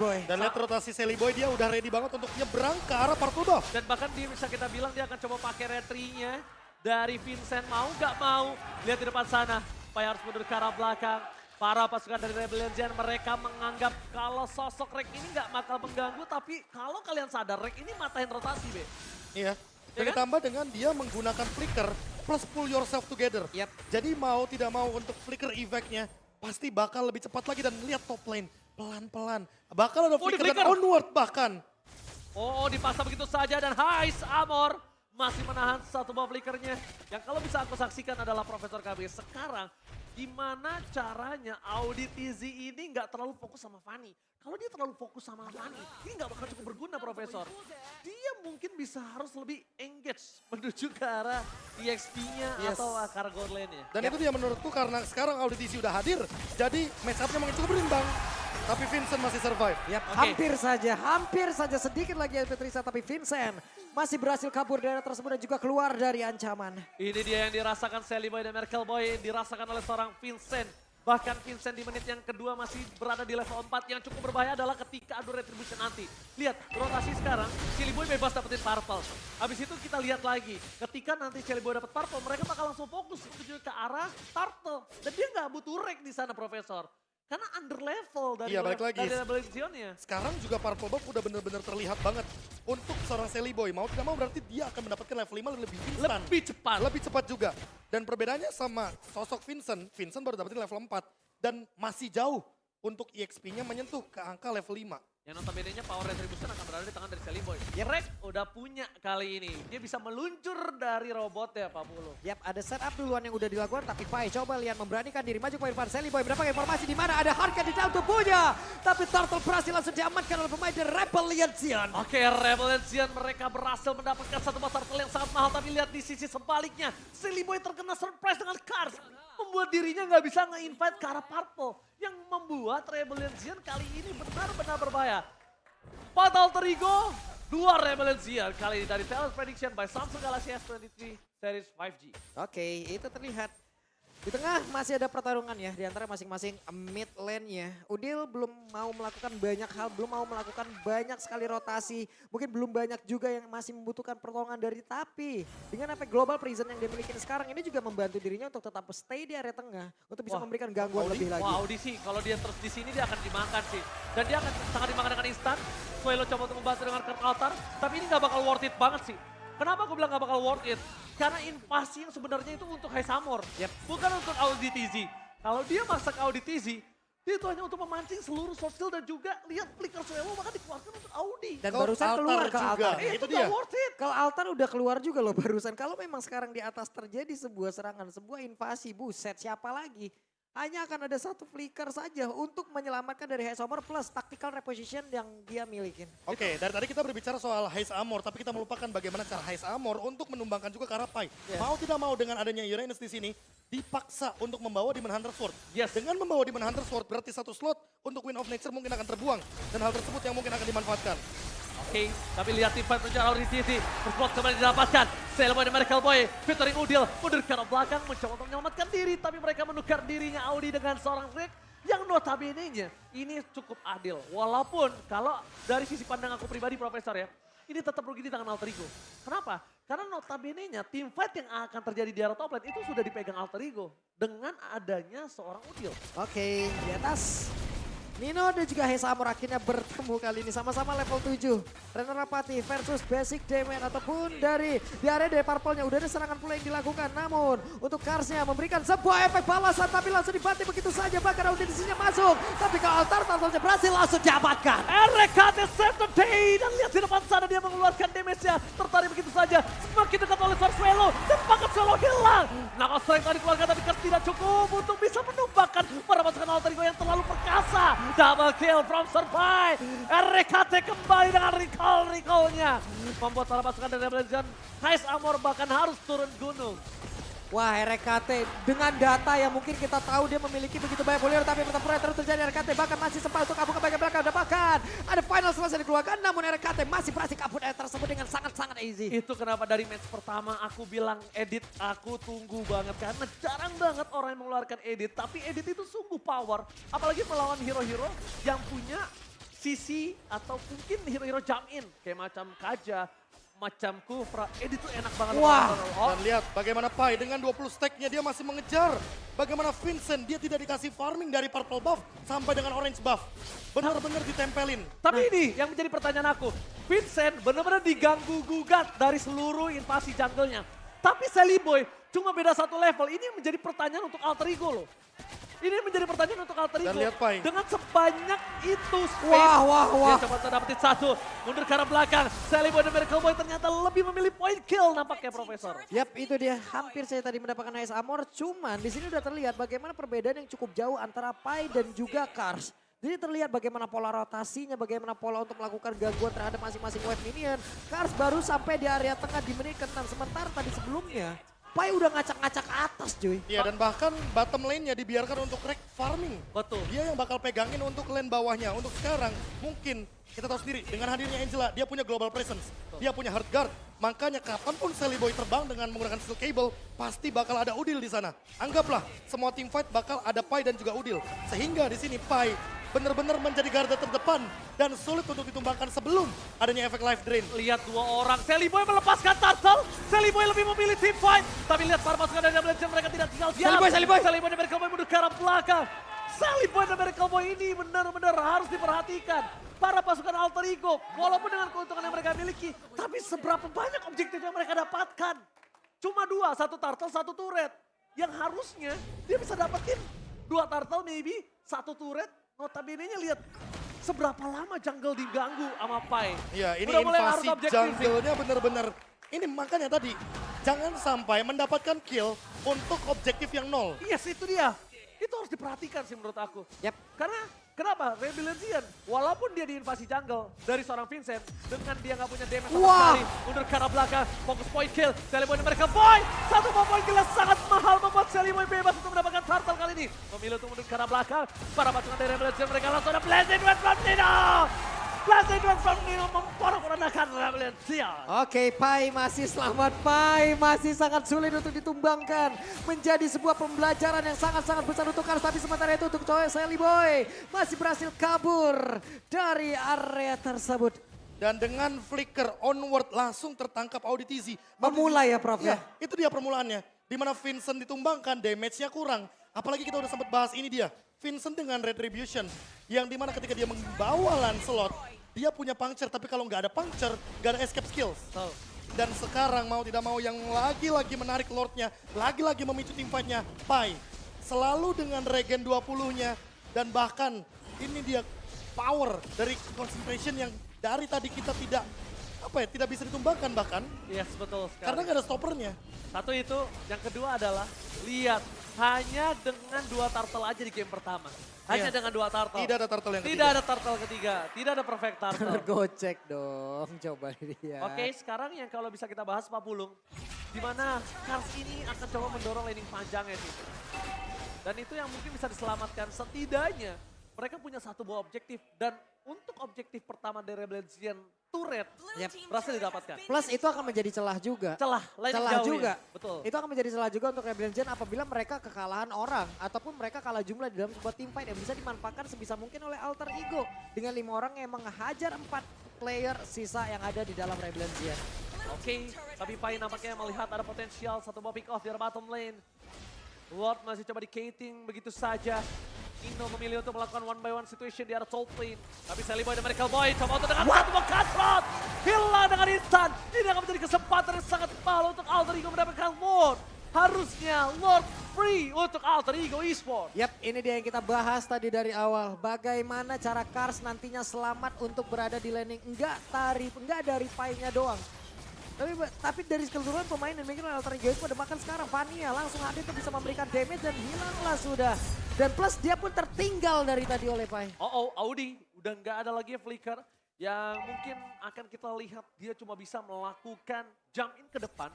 Boy. Dan lihat rotasi Sally Boy, dia udah ready banget untuk nyebrang ke arah Partudo. Dan bahkan dia bisa kita bilang dia akan coba pakai retry-nya dari Vincent. Mau nggak mau, lihat di depan sana. Supaya harus mundur ke arah belakang. Para pasukan dari Rebellion Gen mereka menganggap kalau sosok Rek ini nggak bakal mengganggu. Tapi kalau kalian sadar, Rek ini matahin rotasi, Be. Iya. Dan Ya kan? ditambah dengan dia menggunakan flicker plus pull yourself together. Yap. Jadi mau tidak mau untuk flicker effect-nya pasti bakal lebih cepat lagi dan lihat top lane. Pelan-pelan. Bakal ada flicker, di-flicker. dan onward bahkan. Oh, dipaksa begitu saja dan Hais Amor masih menahan satu buah flickernya. Yang kalau bisa aku saksikan adalah Profesor KB. Sekarang, gimana caranya Audi TZ ini nggak terlalu fokus sama Fanny. Kalau dia terlalu fokus sama Fanny, ini nggak bakal cukup berguna Profesor. Dia mungkin bisa harus lebih engage menuju ke arah EXP-nya Yes. atau ke arah gold lane-nya. Dan itu dia menurutku karena sekarang Audi TZ udah hadir. Jadi match up-nya mungkin cukup berimbang. Tapi Vincent masih survive. Yap, Oke. hampir saja sedikit lagi LP Trisa, tapi Vincent masih berhasil kabur dari daerah tersebut dan juga keluar dari ancaman. Ini dia yang dirasakan Sally Boy dan Merkel Boy, dirasakan oleh seorang Vincent. Bahkan Vincent di menit yang kedua masih berada di level 4. Yang cukup berbahaya adalah ketika adu retribution nanti. Lihat, rotasi sekarang, Sally Boy bebas dapetin purple. Habis itu kita lihat lagi, ketika nanti Sally Boy dapet purple, mereka bakal langsung fokus menuju ke arah turtle. Dan dia nggak butuh rek di sana, Profesor. Karena under level dari Iya, balik lagi. dari Rebellion-nya. Sekarang juga Purple Buff udah bener-bener terlihat banget. Untuk seorang Sally Boy, mau tidak mau berarti dia akan mendapatkan level 5 lebih instan. Lebih cepat. Lebih cepat juga. Dan perbedaannya sama sosok Vincent, Vincent baru dapetin level 4. Dan masih jauh untuk EXP-nya menyentuh ke angka level 5. Yang notabene-nya power retribution akan berada di tangan dari Sally Boy. Rek udah punya kali ini. Dia bisa meluncur dari robot ya Pak Pulu. Yap, ada setup duluan yang udah dilakukan, tapi Pai coba lihat memberanikan diri maju ke depan Sally Boy. Mendapatkan informasi di mana ada harga di dalam tubuhnya. Tapi Turtle berhasil langsung diamankan oleh pemain dari Rebellion Zion. Oke, Rebellion Zion mereka berhasil mendapatkan satu buah turtle yang sangat mahal. Tapi lihat di sisi sebaliknya, Sally Boy terkena surprise dengan Cars. Membuat dirinya nggak bisa nge-invite ke arah Purple. Yang membuat Rebellion Zion kali ini benar-benar berbahaya. Fatal Terigo, 2 Rebellion Zion kali ini dari Talent Prediction by Samsung Galaxy S23 Series 5G. Oke, itu terlihat. Di tengah masih ada pertarungan ya di antara masing-masing mid lane-nya. Udil belum mau melakukan banyak hal, belum mau melakukan banyak sekali rotasi. Mungkin belum banyak juga yang masih membutuhkan pertolongan dari Tapi. Dengan efek global prison yang dia miliki sekarang ini juga membantu dirinya untuk tetap stay di area tengah. Untuk bisa Wah, memberikan gangguan Audi? lebih lagi. Wah, audisi kalau dia terus di sini dia akan dimakan sih. Dan dia akan sangat dimakan dengan instan. Swelo coba untuk membantu dengan Kurt Altar, tapi ini nggak bakal worth it banget sih. Kenapa aku bilang nggak bakal worth it? Karena invasi yang sebenarnya itu untuk High Samor, bukan untuk Audi TZ. Kalau dia masak Audi TZ, dia itu hanya untuk memancing seluruh soft skill dan juga lihat flicker Swelo bahkan dikeluarkan untuk Audi. Dan Kalau barusan altar keluar ke juga. altar. Itu Itu dia. nggak worth it. Kalau altar udah keluar juga loh barusan. Kalau memang sekarang di atas terjadi sebuah serangan, sebuah invasi, buset siapa lagi? Hanya akan ada satu flicker saja untuk menyelamatkan dari High Summer plus tactical reposition yang dia milikin. Oke, dari tadi kita berbicara soal Hais Amor, tapi kita melupakan bagaimana cara Hais Amor untuk menumbangkan juga ke arah Pai. Mau tidak mau dengan adanya Uranus di sini, dipaksa untuk membawa Demon Hunter Sword. Yes. Dengan membawa Demon Hunter Sword, berarti satu slot untuk Wind of Nature mungkin akan terbuang. Dan hal tersebut yang mungkin akan dimanfaatkan. Oke, tapi lihat tim fight menuju Audi TZ. First blood kembali didapatkan. Sally Boy dan Merkel Boy featuring Udil mundur ke arah belakang mencoba untuk menyelamatkan diri. Tapi mereka menukar dirinya Audi dengan seorang Rick yang notabene-nya ini cukup adil. Walaupun kalau dari sisi pandang aku pribadi Profesor ya, ini tetap rugi di tangan Alter Ego. Kenapa? Karena notabene-nya tim fight yang akan terjadi di arah top lane itu sudah dipegang Alter Ego dengan adanya seorang Udil. Oke, di atas. Nino dan juga Hesamur akhirnya bertemu kali ini sama-sama level 7. Renner Rapati versus Basic Damage ataupun dari di area dari Purple-nya udah ada serangan pula yang dilakukan. Namun untuk Karsnya memberikan sebuah efek balasan tapi langsung dibanting begitu saja. Bahkan audisinya masuk. Tapi ke altar Turtle berhasil langsung diamankan. RKT save the day dan lihat di depan sana dia mengeluarkan damage-nya. Tertarik begitu saja. Semakin dekat oleh Swelo dan paket Swelo hilang. Nakal strength tadi keluarga tapi Kers tidak cukup untuk bisa menumbangkan para pasukan Alter Ego yang terlalu perkasa. Double kill from Survive. RKT kembali dengan recall-nya. Membuat para pasukan dari Rebellion Hais Amor bahkan harus turun gunung. Wah, RKT dengan data yang mungkin kita tahu dia memiliki begitu banyak follower, tapi pertempuran terus terjadi. RKT bahkan masih sempat untuk kabur ke bagian belakang. Bahkan ada final selesai dikeluarkan, namun RKT masih berhasil kabur dari tersebut dengan sangat-sangat easy. Itu kenapa dari match pertama aku bilang edit aku tunggu banget. Karena jarang banget orang yang mengeluarkan edit. Tapi edit itu sungguh power. Apalagi melawan hero-hero yang punya sisi atau mungkin hero-hero jump in kayak macam Kaja, macam Kufra, itu tuh enak banget. Wah. Dan lihat bagaimana Pai dengan 20 stack-nya dia masih mengejar. Bagaimana Vincent dia tidak dikasih farming dari purple buff sampai dengan orange buff. Benar-benar ditempelin. Tapi ini yang menjadi pertanyaan aku. Vincent benar-benar diganggu gugat dari seluruh invasi jungle-nya. Tapi Sally Boy cuma beda satu level. Ini menjadi pertanyaan untuk alter ego loh. Ini menjadi pertanyaan untuk alter ego. Dan lihat, Pai. Dengan sebanyak itu space. Wah. Dia coba dapetin satu. Mundur ke arah belakang. Sally Boy dan Miracle Boy ternyata lebih memilih point kill nampaknya Profesor. Yap, itu dia. Hampir saya tadi mendapatkan Ice Armor. Cuman di sini udah terlihat bagaimana perbedaan yang cukup jauh antara Pai dan juga Kars. Jadi terlihat bagaimana pola rotasinya, bagaimana pola untuk melakukan gangguan terhadap masing-masing wave minion. Kars baru sampai di area tengah di menit ke-6. Sementara tadi sebelumnya, Pai udah ngacak-ngacak atas cuy. Iya dan bahkan bottom lane-nya dibiarkan untuk Rek farming. Betul. Dia yang bakal pegangin untuk lane bawahnya. Untuk sekarang mungkin kita tahu sendiri dengan hadirnya Angela dia punya global presence. Dia punya hard guard. Makanya kapanpun Sally Boy terbang dengan menggunakan steel cable pasti bakal ada Udil di sana. Anggaplah semua team fight bakal ada Pai dan juga Udil. Sehingga di sini Pai benar-benar menjadi garda terdepan dan sulit untuk ditumbangkan sebelum adanya efek life drain. Lihat dua orang, Sally Boy melepaskan Turtle, Sally Boy lebih memilih team fight. Tapi lihat para pasukan dari Legend mereka tidak tinggal diam. Sally Boy. Sally Boy dan Miracle Boy mundur ke arah belakang. Sally Boy dan Miracle Boy ini benar-benar harus diperhatikan. Para pasukan alter ego, walaupun dengan keuntungan yang mereka miliki, tapi seberapa banyak objektif yang mereka dapatkan. Cuma dua, satu Turtle, satu turret. Yang harusnya dia bisa dapetin dua Turtle maybe, satu turret. Notabene-nya lihat seberapa lama jungle diganggu sama Pai. Iya, ini Udah mulai invasi harus objektif. jungle-nya benar-benar. Ini makanya tadi, jangan sampai mendapatkan kill untuk objektif yang nol. Yes, itu dia. Itu harus diperhatikan sih menurut aku. Yap. Karena kenapa? Rebellion walaupun dia diinvasi jungle dari seorang Vincent dengan dia nggak punya damage sama Wah. sekali. Mundur ke arah belakang, fokus point kill. Sally Boy dan Miracle Boy. Satu point kill yang sangat mahal membuat Sally Boy bebas untuk mendapatkan turtle kali ini. Memilih untuk mundur ke arah belakang. Para pasukan dari Rebellion mereka langsung ada blazing duet from Nino. Blazing duet from Nino memporak-porandakan Rebellion. Oke, Pai masih selamat. Pai masih sangat sulit untuk ditumbangkan. Menjadi sebuah pembelajaran yang sangat-sangat besar untuk Kars. Tapi sementara itu untuk cowok Sally Boy masih berhasil kabur dari area tersebut. Dan dengan flicker onward langsung tertangkap Auditizi. Memulai ya Prof Ya, ya? itu dia permulaannya. Dimana Vincent ditumbangkan, damage-nya kurang. Apalagi kita udah sempat bahas ini dia. Vincent dengan Retribution. Yang dimana ketika dia membawa Lancelot, dia punya puncture. Tapi kalau nggak ada puncture, nggak ada escape skills. Dan sekarang mau tidak mau yang lagi-lagi menarik Lordnya, lagi-lagi memicu tim fight-nya, Pai. Selalu dengan regen 20-nya. Dan bahkan ini dia power dari concentration yang dari tadi kita tidak bisa ditumbangkan bahkan. Yes, betul sekali. Karena nggak ada stoppernya. Satu itu, yang kedua adalah lihat hanya dengan dua turtle aja di game pertama. Hanya Iya. dengan dua turtle. Tidak ada turtle yang Tidak ketiga. ada turtle ketiga, tidak ada perfect turtle. Tergocek dong, coba lihat. Oke, sekarang yang kalau bisa kita bahas Pak Pulung, di mana Kars ini akan coba mendorong laning panjangnya nih. Dan itu yang mungkin bisa diselamatkan setidaknya. Mereka punya satu buah objektif dan untuk objektif pertama dari Rebellion turret Yap. berhasil didapatkan. Plus itu akan menjadi celah juga. Celah, lain Celah jauh juga. ya. Betul. Itu akan menjadi celah juga untuk Rebellion Gen apabila mereka kekalahan orang ataupun mereka kalah jumlah di dalam sebuah team fight yang bisa dimanfaatkan sebisa mungkin oleh Alter Ego dengan 5 orang yang menghajar 4 player sisa yang ada di dalam Rebellion Gen. Oke, tapi Pai nampaknya melihat ada potensial satu buah pick off di arah bottom lane. Lord masih coba di-cating begitu saja. Ino memilih untuk melakukan one by one situation di arah top lane. Tapi Sally Boy dan Miracle Boy coba untuk dengan satu buah cutthroat. Hilang dengan instan. Ini akan menjadi kesempatan yang sangat mahal untuk Alter Ego mendapatkan Lord. Harusnya Lord free untuk Alter Ego Esports. Yap, ini dia yang kita bahas tadi dari awal. Bagaimana cara Kars nantinya selamat untuk berada di laning. Enggak dari Pai-nya doang. Tapi dari keseluruhan pemain dan mungkin Alter Ego itu pada makan sekarang. Vania langsung hadir untuk bisa memberikan damage dan hilanglah sudah. Dan plus dia pun tertinggal dari tadi oleh Pai. Audi udah nggak ada lagi flicker yang mungkin akan kita lihat dia cuma bisa melakukan jump in ke depan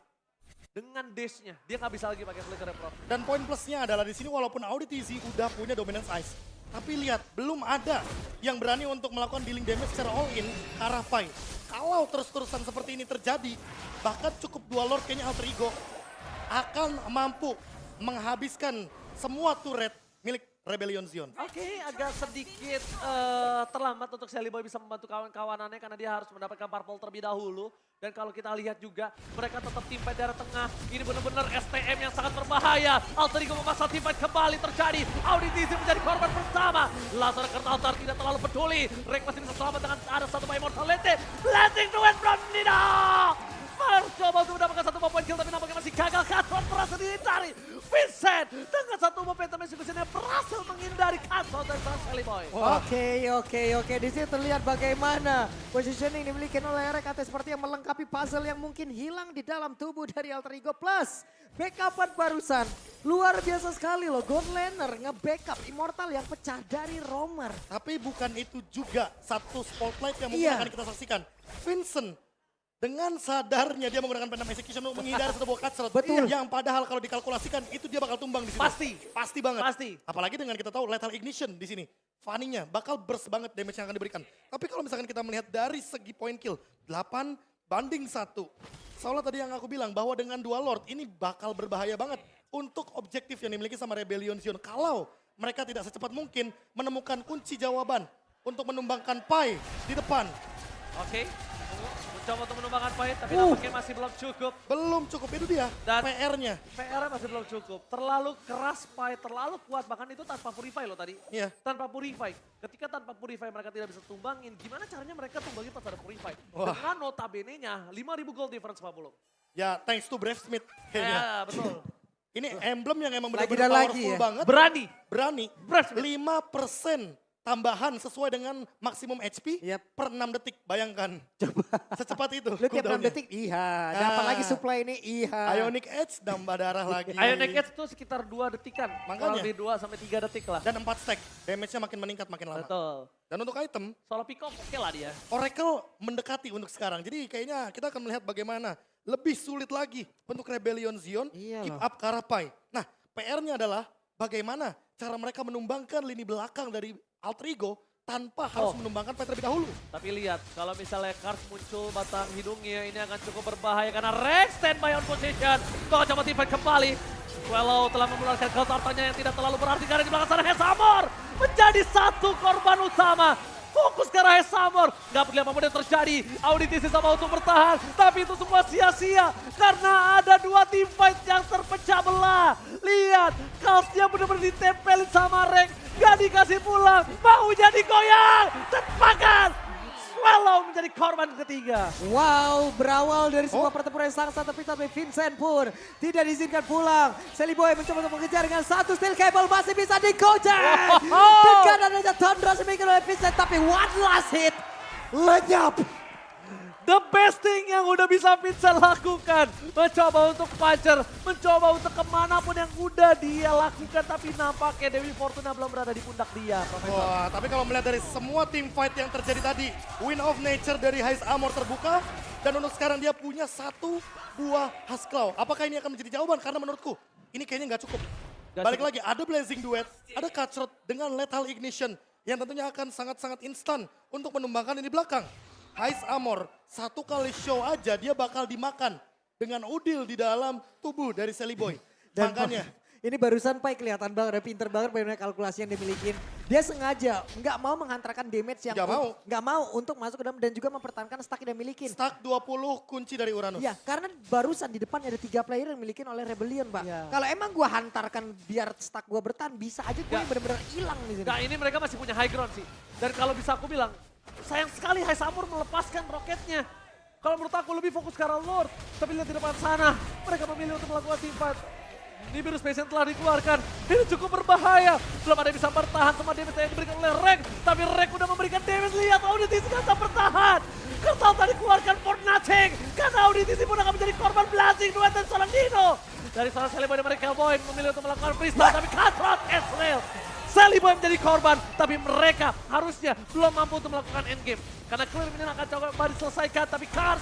dengan dash-nya. Dia nggak bisa lagi pakai flicker ya, Prof. Dan poin plusnya adalah di sini walaupun Auditizi udah punya dominance ice. Tapi lihat, belum ada yang berani untuk melakukan dealing damage secara all in ke arah Pai. Kalau terus-terusan seperti ini terjadi, bahkan cukup 2 Lord kayaknya Alter Ego akan mampu menghabiskan semua turret milik Rebellion Zion. Oke, agak sedikit terlambat untuk Shelly Boy bisa membantu kawan-kawanannya karena dia harus mendapatkan purple terlebih dahulu. Dan kalau kita lihat juga, mereka tetap teamfight dari tengah. Ini benar-benar STM yang sangat berbahaya. Alter Ego memasang teamfight kembali terjadi. Auditisi menjadi korban pertama. Lazar Altar tidak terlalu peduli. Rek masih bisa selamat dengan ada satu by Immortality. Blessing to win from Nino. Mars coba untuk mendapatkan satu point kill tapi nampaknya masih gagal. Cutthroat berhasil dihindari. Vincent dengan satu momentum execution-nya berhasil menghindari Cutthroat dari sang Shelly Boy. Oke. Di sini terlihat bagaimana positioning dimiliki oleh RKT seperti yang melengkapi puzzle yang mungkin hilang di dalam tubuh dari Alter Ego. Plus backupan barusan. Luar biasa sekali loh. God Laner nge-backup Immortal yang pecah dari Romer. Tapi bukan itu juga satu spotlight yang mungkin akan kita saksikan. Vincent dengan sadarnya dia menggunakan Phantom Execution untuk menghindari satu buah Cutthroat. Betul. Yang padahal kalau dikalkulasikan itu dia bakal tumbang di sini. Pasti banget. Pasti. Apalagi dengan kita tahu Lethal Ignition di sini. Fanny-nya bakal burst banget damage yang akan diberikan. Tapi kalau misalkan kita melihat dari segi point kill, 8-1. Soalnya tadi yang aku bilang bahwa dengan dua Lord ini bakal berbahaya banget untuk objektif yang dimiliki sama Rebellion Zion. Kalau mereka tidak secepat mungkin menemukan kunci jawaban untuk menumbangkan Pai di depan. Oke, mencoba untuk menumbangkan fight tapi nampaknya masih belum cukup. Belum cukup, itu dia Dan PR-nya. PR-nya masih belum cukup. Terlalu keras fight, terlalu kuat. Bahkan itu tanpa purify loh tadi. Iya. Tanpa purify. Ketika tanpa purify mereka tidak bisa tumbangin. Gimana caranya mereka tumbangin pas ada purify? Wah. Dengan notabene-nya 5.000 gold difference Pak Bulog. Ya thanks to Brave Smith kayaknya. Ya betul. Ini emblem yang emang Lagi benar-benar dan lagi powerful ya. banget. Berani. Brave Smith. 5% tambahan sesuai dengan maksimum HP Yep. per 6 detik. Bayangkan. Secepat itu. Lu tiap 6 cooldown-nya. detik, dapat Ah. lagi supply ini, Ionic Edge nambah darah lagi. Ionic Edge itu sekitar 2 detikan. Makanya. Kurang lebih 2 sampai 3 detik lah. Dan 4 stack. Damage-nya makin meningkat makin lama. Betul. Dan untuk item, Soal pick up oke lah dia. Oracle mendekati untuk sekarang. Jadi kayaknya kita akan melihat bagaimana lebih sulit lagi untuk Rebellion Zion Iya keep loh. up Karapai. Nah, PR-nya adalah bagaimana cara mereka menumbangkan lini belakang dari Alter Ego tanpa harus menumbangkan Pai terlebih dahulu. Tapi lihat, kalau misalnya Kars muncul batang hidungnya, ini akan cukup berbahaya karena Rex standby on position. Bakal coba teamfight kembali. Swallow telah mengeluarkan counter-nya yang tidak terlalu berarti karena di belakang sana Hesamor menjadi satu korban utama. Fokus ke arah Hesamor. Gak peduli apapun yang terjadi. Auditisi sama untuk bertahan. Tapi itu semua sia-sia. Karena ada 2 teamfight yang terpecah belah. Lihat, Kalsnya benar-benar ditempelin sama Rex. Gak dikasih pulang. Mau jadi goyang. Tepakan. Swallow menjadi korban ketiga. Wow, berawal dari sebuah pertempuran yang sangat tapi Vincent pun tidak diizinkan pulang. Shelly Boy mencoba untuk mengejar dengan satu steel cable masih bisa di-gojek. Dekat adanya Thundra dimiliki oleh Vincent tapi one last hit. Lenyap. The best thing yang udah bisa Vincent lakukan. Mencoba untuk puncher, mencoba untuk kemanapun yang udah dia lakukan. Tapi nampaknya Dewi Fortuna belum berada di pundak dia, Profesor. Wah, tapi kalau melihat dari semua team fight yang terjadi tadi, Win of Nature dari Heist Armor terbuka. Dan untuk sekarang dia punya satu buah Husklaw. Apakah ini akan menjadi jawaban? Karena menurutku ini kayaknya nggak cukup. Balik lagi, ada Blazing Duet, ada Cutthroat dengan Lethal Ignition. Yang tentunya akan sangat-sangat instan untuk menumbangkan ini belakang. Heist Armor, satu kali show aja dia bakal dimakan dengan udil di dalam tubuh dari Shelly Boy. Dan Makanya ini barusan Pai kelihatan banget, pinter banget bagaimana kalkulasi yang dimiliki. Dia sengaja nggak mau menghantarkan damage yang nggak mau untuk masuk ke dalam dan juga mempertahankan stack yang dia miliki. stack 20 kunci dari Uranus. Ya, karena barusan di depan ada 3 player yang dimiliki oleh Rebellion, Pak. Iya. Kalau emang gua hantarkan biar stack gua bertahan, bisa aja gue bener-bener hilang di sini. Nah ini mereka masih punya high ground sih. Dan kalau bisa aku bilang, sayang sekali Heist Armor melepaskan roketnya. Kalau menurut aku lebih fokus ke arah Lord. Tapi lihat di depan sana, mereka memilih untuk melakukan teamfight. Nibiru Space yang telah dikeluarkan, ini cukup berbahaya. Belum ada yang bisa bertahan sama damage yang diberikan oleh Rex. Tapi Rex udah memberikan damage, lihat Auditisi nggak bisa bertahan. Kesal tadi keluarkan for nothing. Karena Auditisi pun akan menjadi korban Blazing Duet dan seorang Dino. Dari sana Shelly Boy dan mereka Boy memilih untuk melakukan freestyle, tapi Cutthroat Ezreal. Shelly Boy menjadi korban, tapi mereka harusnya belum mampu untuk melakukan endgame. Karena clear ini akan coba diselesaikan, tapi Kars.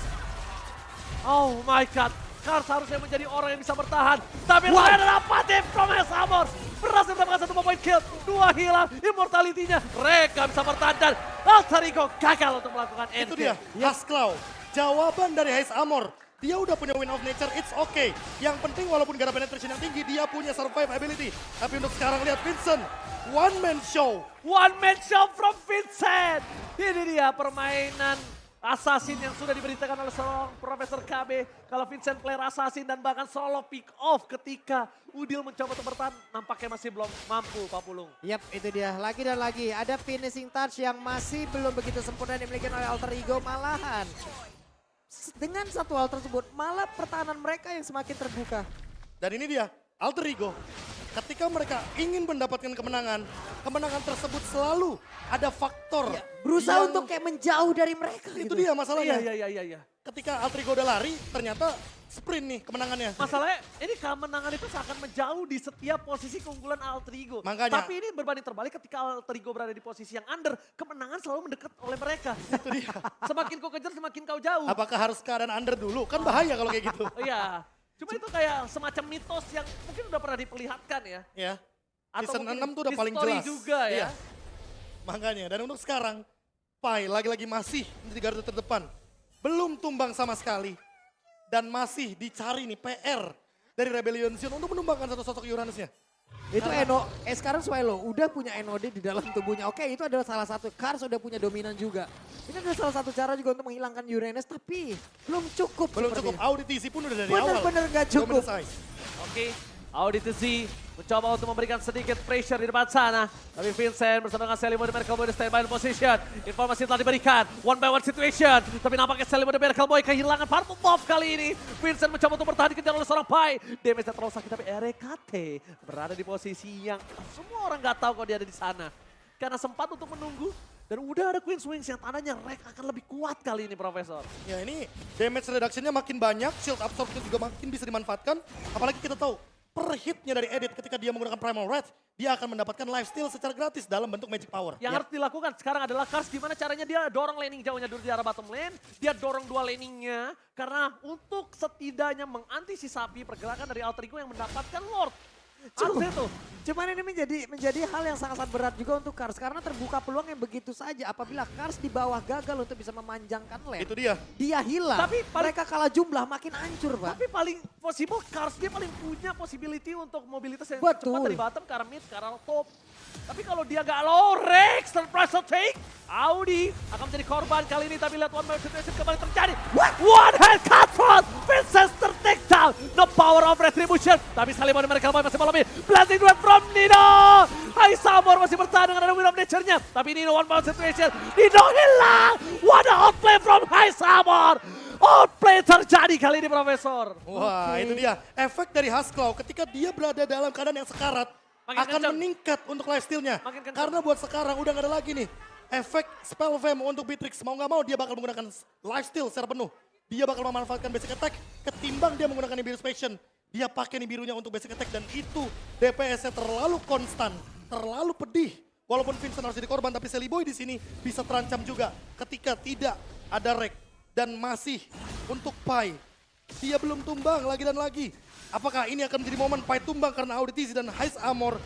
Oh my god. Kars harusnya menjadi orang yang bisa bertahan. Tapi mereka adalah Patim from Hesamor. Berhasil mendapatkan 1 point kill. 2 hilang immortality-nya. Mereka bisa bertahan dan Alter Ego gagal untuk melakukan Itu endgame. dia, Husklaw. Jawaban dari Heist Armor Dia udah punya win of nature, it's okay. Yang penting walaupun gak ada penetration yang tinggi, dia punya survive ability. Tapi untuk sekarang lihat Vincent, one man show. One man show from Vincent. Ini dia permainan assassin yang sudah diberitakan oleh seorang Profesor KB. Kalau Vincent player assassin dan bahkan solo pick off ketika Udil mencoba untuk bertahan. Nampaknya masih belum mampu Pak Pulung. Yap, itu dia. Lagi dan lagi ada finishing touch yang masih belum begitu sempurna dimiliki oleh Alter Ego. Malahan dengan satu hal tersebut malah pertahanan mereka yang semakin terbuka. Dan ini dia, Alter Ego. Ketika mereka ingin mendapatkan kemenangan, kemenangan tersebut selalu ada faktor. Ya, berusaha yang- untuk kayak menjauh dari mereka. Itu gitu. dia masalahnya. Iya. Ketika Alter Ego udah lari, ternyata sprint nih kemenangannya. Masalahnya ini kemenangan itu seakan menjauh di setiap posisi keunggulan Alter Ego. Makanya- Tapi ini berbanding terbalik ketika Alter Ego berada di posisi yang under, kemenangan selalu mendekat oleh mereka. Itu dia. Semakin kau kejar semakin kau jauh. Apakah harus keadaan under dulu? Kan bahaya kalau kayak gitu. Iya. Cuma itu kayak semacam mitos yang mungkin udah pernah diperlihatkan ya. Ya. Atau Season mungkin 6 tuh udah paling history jelas. juga ya. Iya. Makanya, dan untuk sekarang, Pai lagi-lagi masih menjadi garda terdepan. Belum tumbang sama sekali. Dan masih dicari nih PR dari Rebellion Sion untuk menumbangkan satu sosok Uranusnya. Itu sekarang Swallow udah punya NOD di dalam tubuhnya. Oke, itu adalah salah satu. Kars udah punya dominan juga. Ini adalah salah satu cara juga untuk menghilangkan Uranus, tapi belum cukup. Belum sepertinya. cukup, Auditisi pun udah dari awal. Bener-bener gak cukup. Dominance. Oke. Auditisi mencoba untuk memberikan sedikit pressure di depan sana. Tapi Vincent bersama dengan Selimo di Miracle Boy di standby position. Informasi telah diberikan. One by one situation. Tapi nampaknya Selimo di Miracle Boy kehilangan Purple Buff kali ini. Vincent mencoba untuk bertahan dikejar oleh seorang Pai. Damage-nya terlalu sakit tapi RKT berada di posisi yang semua orang nggak tahu kalau dia ada di sana. Karena sempat untuk menunggu. Dan udah ada Queen Wings yang tandanya Rek akan lebih kuat kali ini Profesor. Ya ini damage reduction-nya makin banyak, shield absorption juga makin bisa dimanfaatkan. Apalagi kita tahu, per hitnya dari Edit ketika dia menggunakan Primal Red, dia akan mendapatkan lifesteal secara gratis dalam bentuk magic power. Yang harus dilakukan sekarang adalah Kars gimana caranya dia dorong laning jauhnya dulu di arah bottom lane. Dia dorong dua laningnya karena untuk setidaknya mengantisipasi pergerakan dari Alter Ego yang mendapatkan Lord. Harus itu. Cuman ini menjadi hal yang sangat-sangat berat juga untuk Kars. Karena terbuka peluang yang begitu saja. Apabila Kars di bawah gagal untuk bisa memanjangkan lane. Itu dia. Dia hilang. Tapi mereka kalah jumlah makin hancur, Pak. Tapi paling possible Kars dia paling punya possibility untuk mobilitas yang Betul. cepat dari bottom ke arah mid, ke arah top. Tapi kalau dia gak low, Rex surprise take. Audi akan menjadi korban kali ini. Tapi lihat one man situation kembali terjadi. One hand cutthroat. Vincent take down. The power of retribution. Tapi Salimo dan mereka masih malami. Blazing duet from Nino. Hai Samor masih bertahan dengan win of nature-nya. Tapi Nino one man situation. Nino hilang. What a outplay from Hai Samor. Outplay terjadi kali ini Profesor. Wah, itu dia. Efek dari Hasclaw ketika dia berada dalam keadaan yang sekarat Makin akan kencang. meningkat untuk lifesteal-nya. Makin kencang. Karena buat sekarang udah gak ada lagi nih. Efek Spell Fam untuk Beatrix. Mau gak mau dia bakal menggunakan lifesteal secara penuh. Dia bakal memanfaatkan basic attack ketimbang dia menggunakan Nibiru's Passion. Dia pakai Nibirunya untuk basic attack dan itu DPS-nya terlalu konstan, terlalu pedih. Walaupun Vincent harus jadi korban tapi Seliboy di sini bisa terancam juga ketika tidak ada Rek. Dan masih untuk Pai. Dia belum tumbang lagi dan lagi. Apakah ini akan menjadi momen Pai tumbang karena Auditisi dan Heist Armor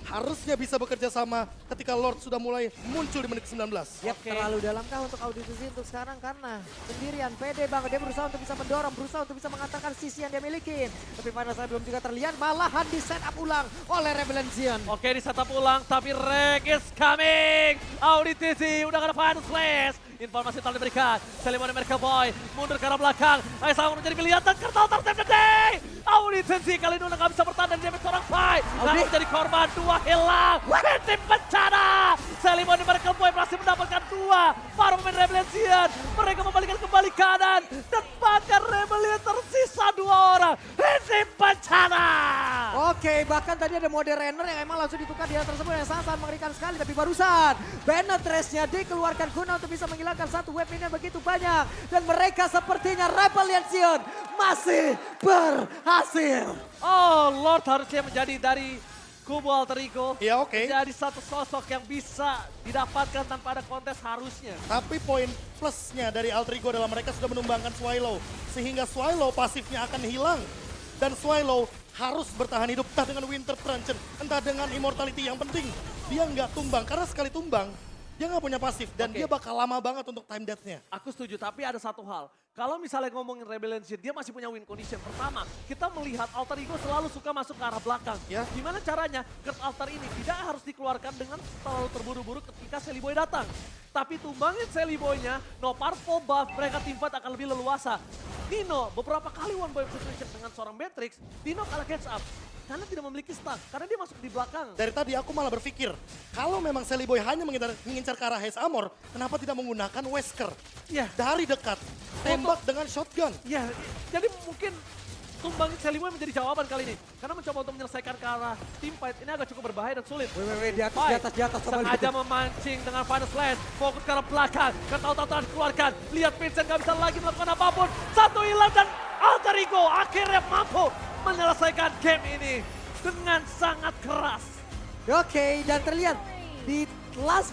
harusnya bisa bekerja sama ketika Lord sudah mulai muncul di menit ke-19. Yap, terlalu dalamkah untuk Auditisi untuk sekarang karena sendirian pede banget. Dia berusaha untuk bisa mendorong, berusaha untuk bisa mengantarkan sisi yang dia miliki. Tapi pada saat belum juga terlihat malahan di set up ulang oleh Rebellion Sion. Oke, di setup ulang, tapi Rek is coming. Auditisi udah gak ada final flash. Informasi telah diberikan. Selimo dan Merkel Boy mundur ke arah belakang. Ayo sama menjadi pilihan dan kertas tertembak. Auditisi kali ini udah gak bisa bertahan dan dia seorang fight. Lalu menjadi korban, dua hilang. Tim bencana. Selimo dan Merkel Boy berhasil mendapatkan dua. Para pemain Rebellion Sion. Mereka membalikan kembali kanan. Dan bahkan Rebellion tersisa dua orang. Tim bencana. Oke, bahkan tadi ada mode runner yang emang langsung ditukar di atas tersebut yang sangat mengerikan sekali. Tapi barusan Bennett Trace-nya dikeluarkan guna untuk bisa menghilangkan satu weapon yang begitu banyak. Dan mereka sepertinya Rebellion Sion masih berhasil. Oh, Lord harusnya menjadi dari kubu Alter Ego. Ya oke. Jadi satu sosok yang bisa didapatkan tanpa ada kontes harusnya. Tapi poin plusnya dari Alter Ego adalah mereka sudah menumbangkan Swallow. Sehingga Swallow pasifnya akan hilang. Dan Swallow harus bertahan hidup entah dengan Winter Truncheon, entah dengan Immortality. Yang penting dia nggak tumbang. Karena sekali tumbang, Dia nggak punya pasif dan Oke. dia bakal lama banget untuk time death-nya. Aku setuju, tapi ada satu hal. Kalau misalnya ngomongin Rebellion Seed, dia masih punya win condition. Pertama, kita melihat Alter Ego selalu suka masuk ke arah belakang. Ya. Gimana caranya? Curse Altar ini tidak harus dikeluarkan dengan terlalu terburu-buru ketika Sally Boy datang. Tapi tumbangin Sally Boy-nya, no powerful buff, mereka teamfight akan lebih leluasa. Dino beberapa kali one boy situation dengan seorang Matrix, Dino kalah catch up. Karena tidak memiliki stun, karena dia masuk di belakang. Dari tadi aku malah berpikir, kalau memang Sally Boy hanya mengincar ke arah Haze Armor, kenapa tidak menggunakan Wesker? Iya. Dari dekat, tembak dengan shotgun. Ya, jadi mungkin tumbangin Sally Boy menjadi jawaban kali ini. Karena mencoba untuk menyelesaikan ke arah team fight, ini agak cukup berbahaya dan sulit. Wih, di atas, Boy, di atas. Coba sengaja lihat. memancing dengan Final Slash, fokus ke arah belakang, kan tahu-tahu dikeluarkan. Lihat Vincent gak bisa lagi melakukan apapun. Satu hilang dan Alter Ego akhirnya mampu menyelesaikan game ini dengan sangat keras. Oke, dan terlihat di last